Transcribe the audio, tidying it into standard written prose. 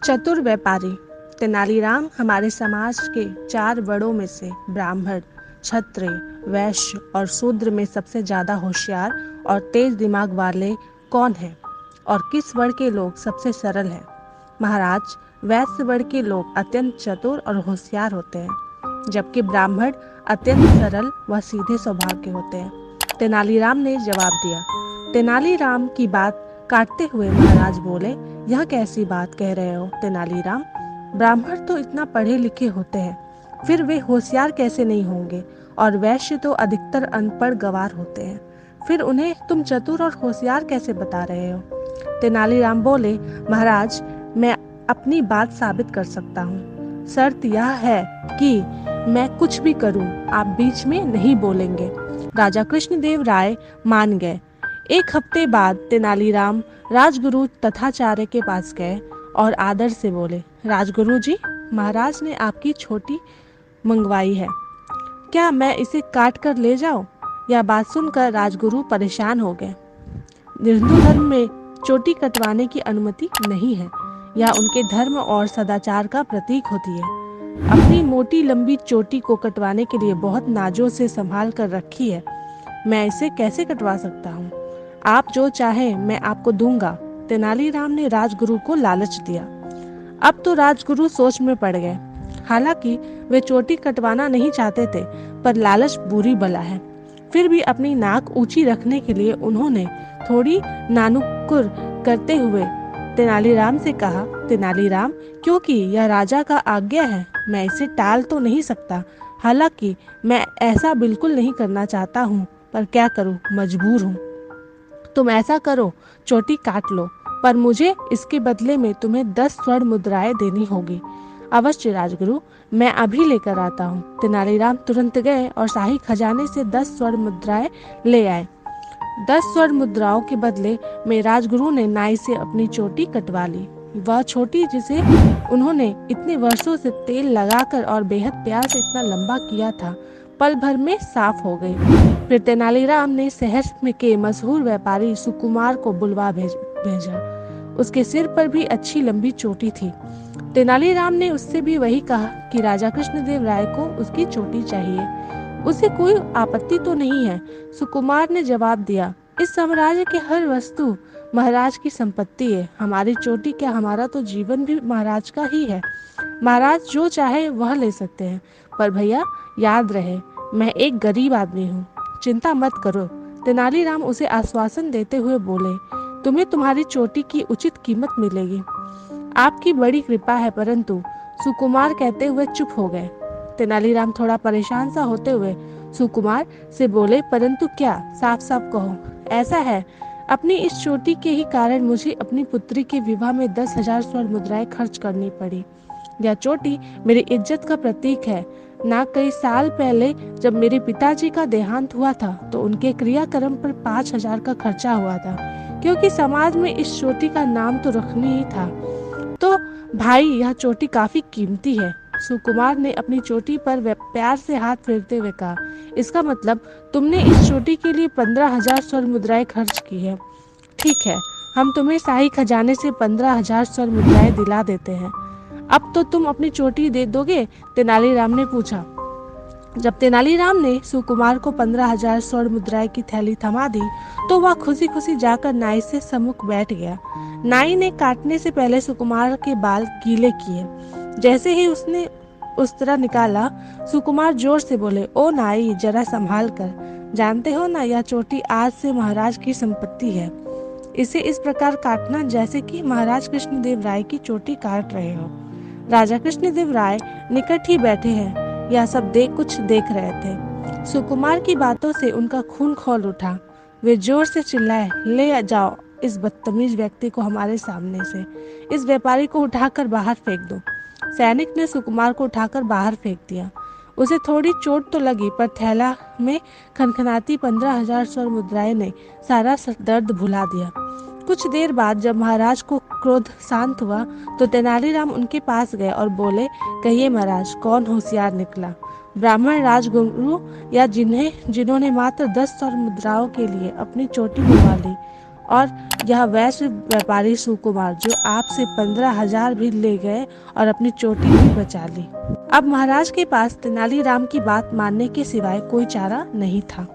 चतुर व्यापारी। तेनालीराम हमारे समाज के 4 बड़ों में से ब्राह्मण, क्षत्रिय, वैश्य और शूद्र में सबसे ज्यादा होशियार और तेज दिमाग वाले कौन हैं? और किस वर्ग के लोग सबसे सरल हैं? महाराज, वैश्य वर्ग के लोग अत्यंत चतुर और होशियार होते हैं, जबकि ब्राह्मण अत्यंत सरल व सीधे स्वभाव के होते हैं। तेनालीराम ने जवाब दिया। तेनालीराम की बात काटते हुए महाराज बोले, यह कैसी बात कह रहे हो तेनालीराम? ब्राह्मण तो इतना पढ़े लिखे होते हैं, फिर वे होशियार कैसे नहीं होंगे? और वैश्य तो अधिकतर अनपढ़ गंवार होते हैं, फिर उन्हें तुम चतुर और होशियार कैसे बता रहे हो? तेनालीराम बोले, महाराज, मैं अपनी बात साबित कर सकता हूँ। शर्त यह है कि मैं कुछ भी करूँ, आप बीच में नहीं बोलेंगे। राजा कृष्णदेव राय मान गए। 1 हफ्ते बाद तेनालीराम राजगुरु तथाचार्य के पास गए और आदर से बोले, राजगुरु जी, महाराज ने आपकी चोटी मंगवाई है, क्या मैं इसे काट कर ले जाऊं? यह बात सुनकर राजगुरु परेशान हो गए। हिंदू धर्म में चोटी कटवाने की अनुमति नहीं है। यह उनके धर्म और सदाचार का प्रतीक होती है। अपनी मोटी लंबी चोटी को कटवाने के लिए बहुत नाजों से संभाल कर रखी है। मैं इसे कैसे कटवा सकता हूँ? आप जो चाहे मैं आपको दूंगा। तेनालीराम ने राजगुरु को लालच दिया। अब तो राजगुरु सोच में पड़ गए। हालांकि वे चोटी कटवाना नहीं चाहते थे, पर लालच बुरी बला है। फिर भी अपनी नाक ऊंची रखने के लिए उन्होंने थोड़ी नानुक्कुर करते हुए तेनालीराम से कहा, तेनालीराम, क्योंकि यह राजा का आज्ञा है, मैं इसे टाल तो नहीं सकता। हालांकि मैं ऐसा बिल्कुल नहीं करना चाहता हूँ, पर क्या करूँ, मजबूर हूँ। तुम ऐसा करो, चोटी काट लो, पर मुझे इसके बदले में तुम्हें 10 स्वर्ण मुद्राएं देनी होगी। अवश्य राजगुरु, मैं अभी लेकर आता हूँ। तेनालीराम तुरंत गए और शाही खजाने से 10 स्वर्ण मुद्राएं ले आए। 10 स्वर्ण मुद्राओं के बदले में राजगुरु ने नाई से अपनी चोटी कटवा ली। वह चोटी जिसे उन्होंने इतने वर्षों से तेल लगाकर और बेहद प्यार से इतना लंबा किया था, पल भर में साफ हो गई। फिर तेनालीराम ने शहर के मशहूर व्यापारी सुकुमार को बुलवा भेजा। उसके सिर पर भी अच्छी लंबी चोटी थी। तेनालीराम ने उससे भी वही कहा कि राजा कृष्णदेव राय को उसकी चोटी चाहिए। उसे कोई आपत्ति तो नहीं है? सुकुमार ने जवाब दिया, इस साम्राज्य की हर वस्तु महाराज की संपत्ति है। हमारी चोटी क्या, हमारा तो जीवन भी महाराज का ही है। महाराज जो चाहे वह ले सकते हैं। पर भैया, याद रहे, मैं एक गरीब आदमी हूँ, चिंता मत करो। तेनालीराम उसे आश्वासन देते हुए बोले, तुम्हें तुम्हारी चोटी की उचित कीमत मिलेगी। आपकी बड़ी कृपा है। परंतु सुकुमार कहते हुए चुप हो गए। तेनालीराम थोड़ा परेशान सा होते हुए सुकुमार से बोले, परंतु क्या, साफ साफ कहो। ऐसा है, अपनी इस चोटी के ही कारण मुझे अपनी पुत्री के विवाह में 10,000 स्वर्ण मुद्राएं खर्च करनी पड़ी। यह चोटी मेरी इज्जत का प्रतीक है। ना कई साल पहले जब मेरे पिताजी का देहांत हुआ था, तो उनके क्रियाक्रम पर 5,000 का खर्चा हुआ था, क्योंकि समाज में इस चोटी का नाम तो रखनी ही था। तो भाई, यह चोटी काफी कीमती है। सुकुमार ने अपनी चोटी पर प्यार से हाथ फेरते हुए कहा, इसका मतलब तुमने इस चोटी के लिए 15,000 स्वर्ण मुद्राएं खर्च की है। ठीक है, हम तुम्हें शाही खजाने से 15,000 स्वर्ण मुद्राएं दिला देते हैं। अब तो तुम अपनी चोटी दे दोगे? तेनालीराम ने पूछा। जब तेनालीराम ने सुकुमार को 15,000 स्वर्ण मुद्राएं की थैली थमा दी, तो वह खुशी खुशी जाकर नाई से सम्मुख बैठ गया। नाई ने काटने से पहले सुकुमार के बाल गीले किए। जैसे ही उसने उस तरह निकाला, सुकुमार जोर से बोले, ओ नाई, जरा संभाल कर। जानते हो ना, यह चोटी आज से महाराज की संपत्ति है। इसे इस प्रकार काटना जैसे कि महाराज कृष्णदेव राय की चोटी काट रहे हो। राजा कृष्णदेव राय निकट ही बैठे हैं, यह सब कुछ देख रहे थे। सुकुमार की बातों से उनका खून खौल उठा। वे जोर से चिल्लाए, ले जाओ इस बदतमीज व्यक्ति को हमारे सामने से। इस व्यापारी को उठाकर बाहर फेंक दो। सैनिक ने सुकुमार को उठाकर बाहर फेंक दिया। उसे थोड़ी चोट तो लगी, पर थैला में खनखनाती 15,000 स्वर्ण मुद्राएं ने सारा दर्द भुला दिया। कुछ देर बाद जब महाराज को क्रोध शांत हुआ, तो तेनालीराम उनके पास गए और बोले, कहिए महाराज, कौन होशियार निकला? ब्राह्मण राजगुरु या जिन्होंने मात्र 10 स्वर्ण मुद्राओं के लिए अपनी चोटी उड़वा ली और यह वैश्य व्यापारी सुकुमार जो आपसे 15,000 भी ले गए और अपनी चोटी भी बचा ली। अब महाराज के पास तेनालीराम की बात मानने के सिवाय कोई चारा नहीं था।